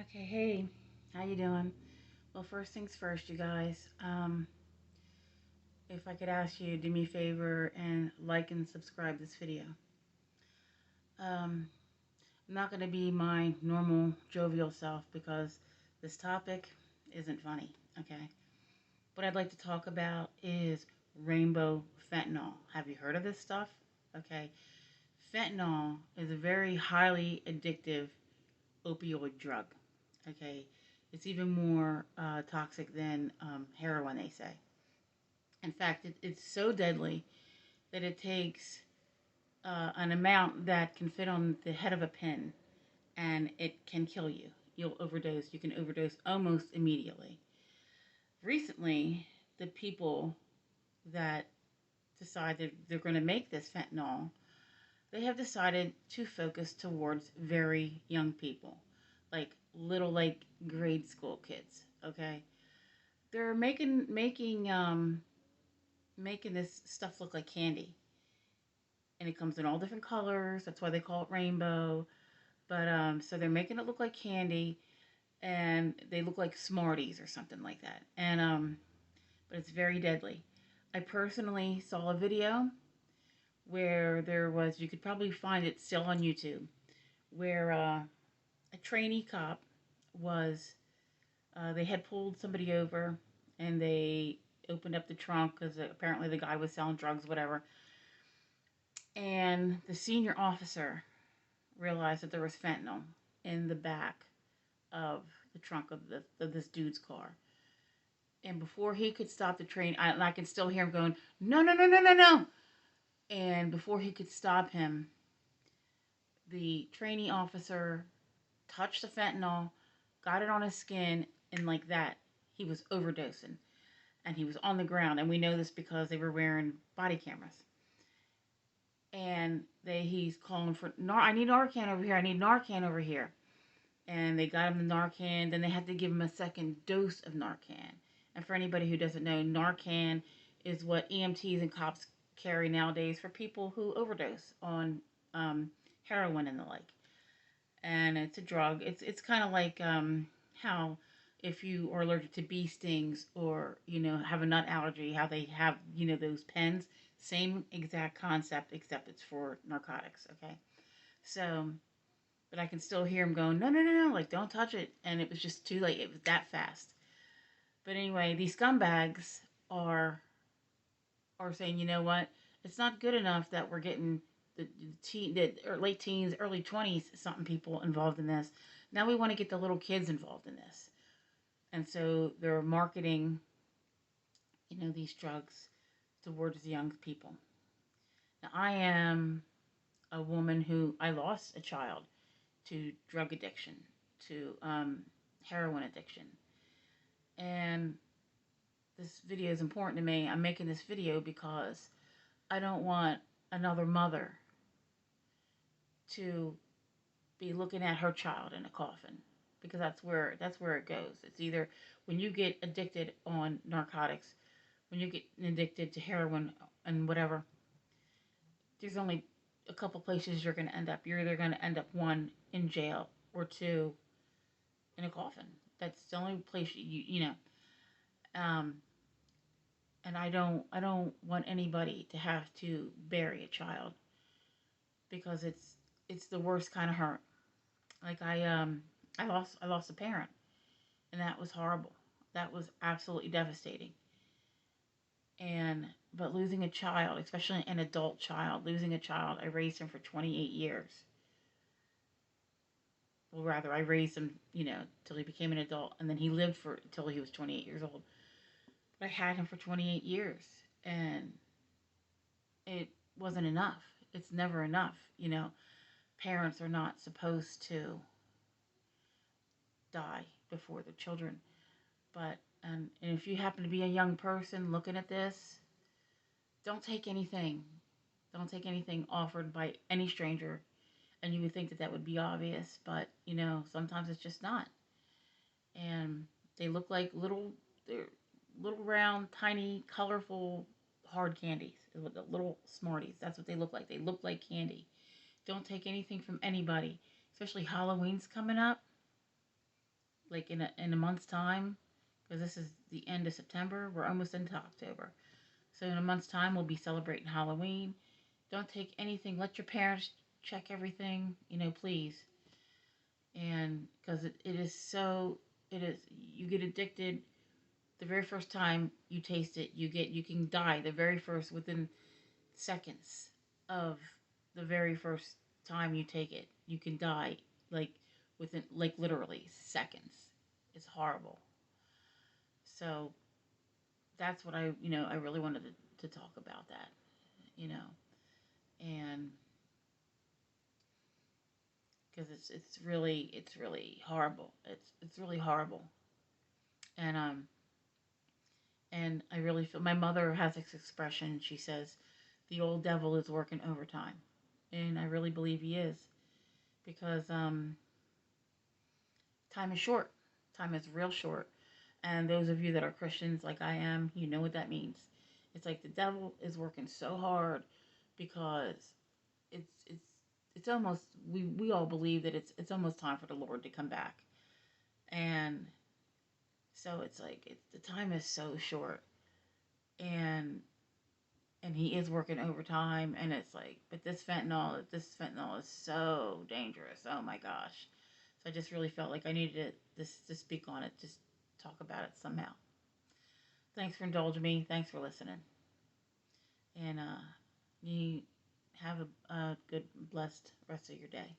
Okay, hey, how you doing? Well, first things first, you guys. If I could ask you, do me a favor and like and subscribe this video. Um, I'm not going to be my normal jovial self because this topic isn't funny. Okay, what I'd like to talk about is rainbow fentanyl. Have you heard of this stuff? Okay, fentanyl is a very highly addictive opioid drug. Okay, it's even more toxic than heroin, they say. In fact, it's so deadly that it takes an amount that can fit on the head of a pin, and it can kill you. You'll overdose. You can overdose almost immediately. Recently, the people that decided they're going to make this fentanyl, they have decided to focus towards very young people, like little, like grade school kids. Okay, they're making this stuff look like candy, and it comes in all different colors. That's why they call it rainbow. But so they're making it look like candy, and they look like Smarties or something like that. And but it's very deadly. I personally saw a video where there was, you could probably find it still on YouTube, where a trainee cop was, they had pulled somebody over, and they opened up the trunk because apparently the guy was selling drugs, whatever. And the senior officer realized that there was fentanyl in the back of the trunk of this dude's car. And before he could stop the train, I can still hear him going, "No, no, no, no, no, no!" And before he could stop him, the trainee officer touched the fentanyl, got it on his skin, and like that, he was overdosing. And he was on the ground. And we know this because they were wearing body cameras. And he's calling for, I need Narcan over here. I need Narcan over here. And they got him the Narcan. Then they had to give him a second dose of Narcan. And for anybody who doesn't know, Narcan is what EMTs and cops carry nowadays for people who overdose on heroin and the like. And it's a drug. It's kind of like how if you are allergic to bee stings, or have a nut allergy, how they have those pens. Same exact concept, except it's for narcotics. Okay, so but I can still hear him going, no, no, no, no, like, don't touch it. And it was just too late. It was that fast. But anyway, these scumbags are are saying, you know what? It's not good enough that we're getting or late teens, early 20s, something people involved in this. Now we want to get the little kids involved in this. And so they're marketing, these drugs towards the young people. Now, I am a woman who I lost a child to drug addiction, to heroin addiction. And this video is important to me. I'm making this video because I don't want another mother to be looking at her child in a coffin, because that's where it goes. It's either when you get addicted on narcotics, when you get addicted to heroin and whatever, there's only a couple places you're going to end up. You're either going to end up, one, in jail, or two, in a coffin. That's the only place you know. Um, and I don't want anybody to have to bury a child, because it's the worst kind of hurt. Like I lost a parent, and that was horrible. That was absolutely devastating. And but losing a child, especially an adult child, losing a child, I raised him for 28 years. Well, rather, I raised him, till he became an adult, and then he lived for till he was 28 years old. But I had him for 28 years, and it wasn't enough. It's never enough. Parents are not supposed to die before their children. But and if you happen to be a young person looking at this, don't take anything. Don't take anything offered by any stranger. And you would think that that would be obvious, but sometimes it's just not. And they look like they're little round, tiny, colorful, hard candies. The little Smarties. That's what they look like. They look like candy. Don't take anything from anybody, especially Halloween's coming up. like in a month's time, because this is the end of September. We're almost into October. So in a month's time, we'll be celebrating Halloween. Don't take anything. Let your parents check everything, please. And because it is so, it is, you get addicted the very first time you taste it. You can die the very first, within seconds of the very first time you take it. You can die, like, within, like, literally seconds. It's horrible. So that's what I really wanted to talk about that, you know, and because it's really horrible. It's really horrible, and and I really feel my mother has this expression. She says, "The old devil is working overtime," and I really believe he is, because time is short. Time is real short, and those of you that are Christians like I am, you know what that means. It's like the devil is working so hard because it's it's it's almost, we all believe that it's almost time for the Lord to come back. And so it's like the time is so short, and he is working overtime, and it's like, but this fentanyl is so dangerous. Oh my gosh. So I just really felt like I needed to speak on it, just talk about it somehow. Thanks for indulging me. Thanks for listening. And you have a good, blessed rest of your day.